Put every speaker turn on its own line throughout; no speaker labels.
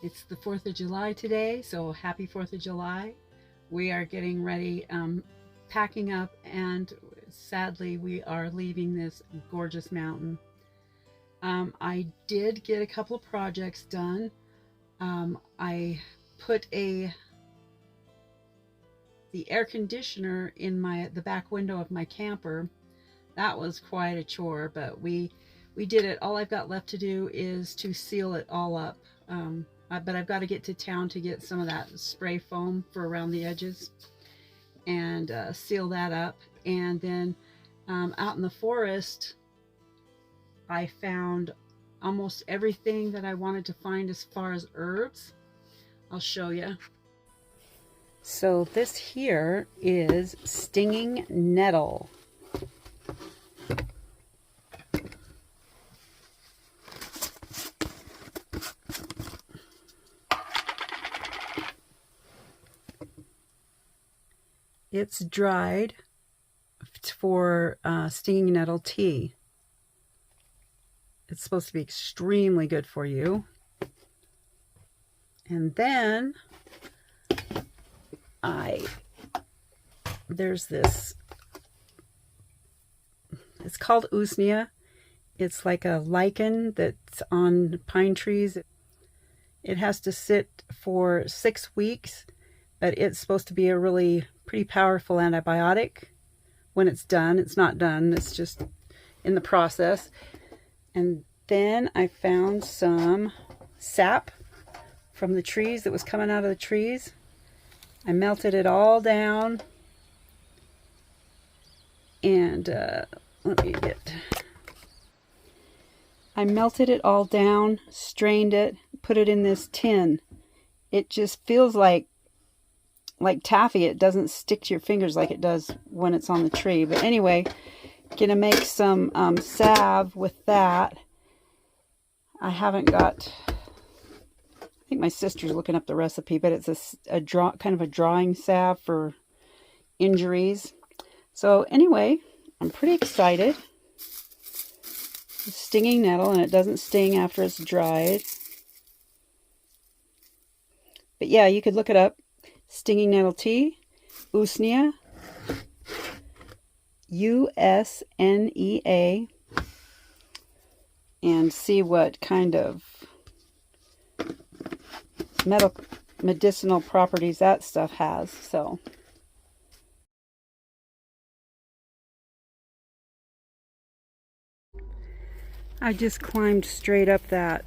It's the 4th of July today, so happy 4th of July. We are getting ready, packing up, and sadly we are leaving this gorgeous mountain. I did get a couple of projects done. I put the air conditioner in the back window of my camper. That was quite a chore, but we did it. All I've got left to do is to seal it all up. But I've got to get to town to get some of that spray foam for around the edges and seal that up. And then out in the forest, I found almost everything that I wanted to find as far as herbs. I'll show you. So this here is stinging nettle. It's dried for stinging nettle tea. It's supposed to be extremely good for you. And then there's this, it's called usnea. It's like a lichen that's on pine trees. It has to sit for 6 weeks, but it's supposed to be a really pretty powerful antibiotic when it's done. It's not done, it's just in the process. And then I found some sap from the trees that was coming out of the trees. I melted it all down, and I melted it all down, strained it, put it in this tin. It just feels like taffy. It doesn't stick to your fingers like it does when it's on the tree. But anyway, gonna make some salve with that. I haven't got, I think my sister's looking up the recipe, but it's kind of a drawing salve for injuries. So anyway, I'm pretty excited. It's stinging nettle, and it doesn't sting after it's dried. But yeah, you could look it up. Stinging nettle tea, usnea, U-S-N-E-A, and see what kind of medicinal properties that stuff has. So I just climbed straight up that.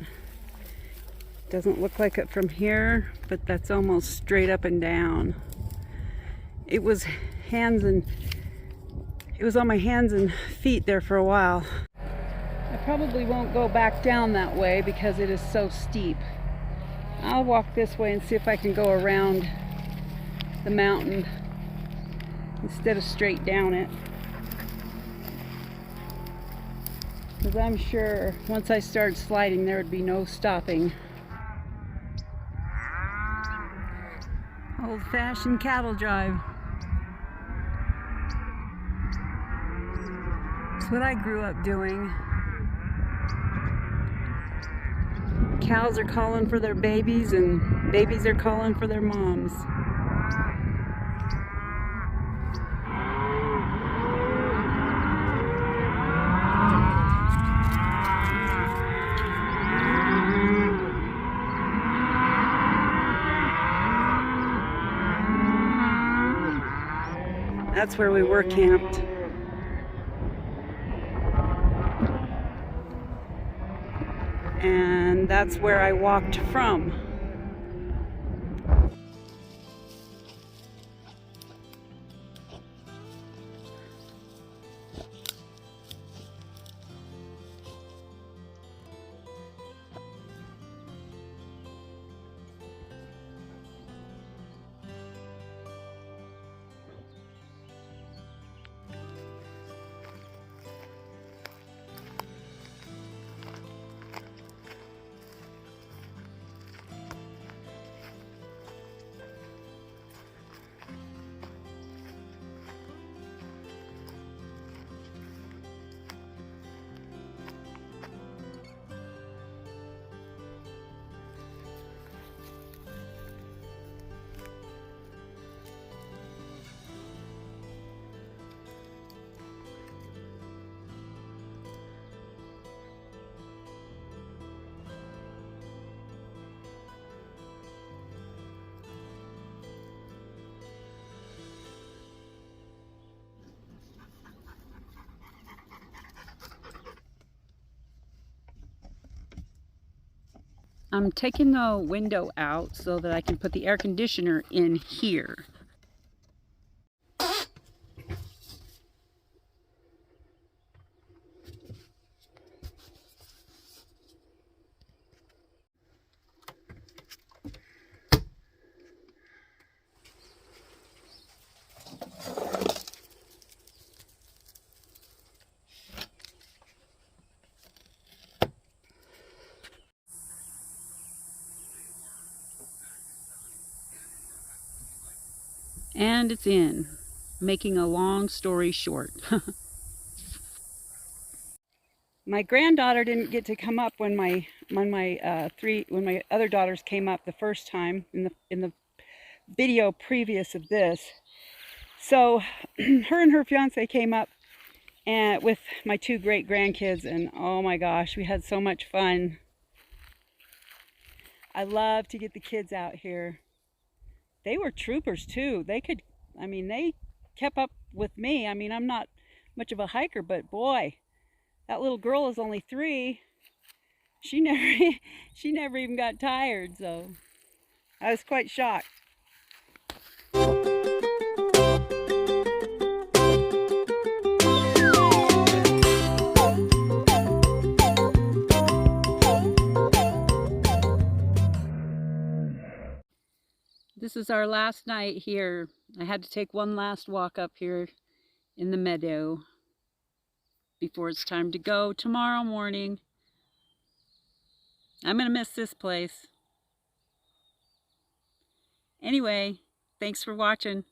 Doesn't look like it from here, but that's almost straight up and down. It was on my hands and feet there for a while. I probably won't go back down that way because it is so steep. I'll walk this way and see if I can go around the mountain instead of straight down it. Because I'm sure once I started sliding there would be no stopping. Old-fashioned cattle drive. That's what I grew up doing. Cows are calling for their babies, and babies are calling for their moms. That's where we were camped. And that's where I walked from. I'm taking the window out so that I can put the air conditioner in here. And it's in, making a long story short. My granddaughter didn't get to come up when my other daughters came up the first time in the video previous of this. So her and her fiance came up and with my two great grandkids, and oh my gosh, we had so much fun. I love to get the kids out here. They were troopers too. They kept up with me. I mean, I'm not much of a hiker, but boy, that little girl is only 3. She never even got tired, so I was quite shocked. This is our last night here. I had to take one last walk up here in the meadow before it's time to go tomorrow morning. I'm gonna miss this place. Anyway, thanks for watching.